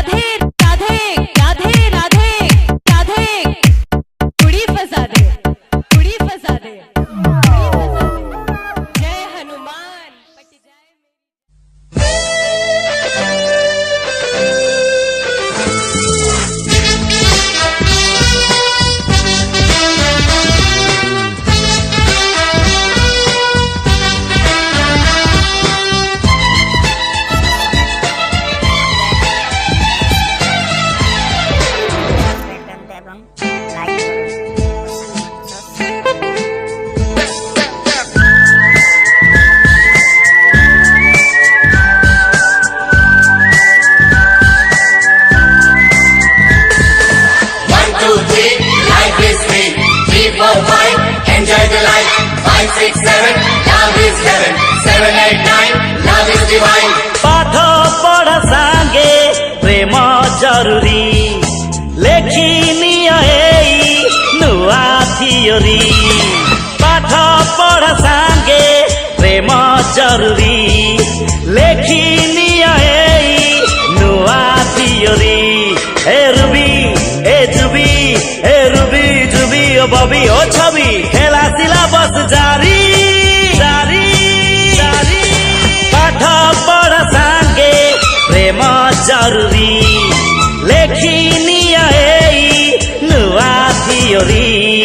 राधे राधे राधे राधे राधे कुड़ी फसा दे कुड़ी फसा दे जय हनुमान पट जाए Enjoy the life. 5, 6, 7, love is heaven. 7, 8, 9, love is divine. पाठ पढ़ सांगे प्रेम जरूरी लेखिनी नुआ थियोरी पाठ पढ़ सांगे प्रेम जरूरी लेखिनी नुआ थियोरी हे रूबी हे जुबी हे रूबी जुबी ओ बबी ओ छवि खेला सिलाबस जारी जारी जारी पाठ पढ़ सांगे प्रेम जरूरी लेखिनी नुआ थियोरी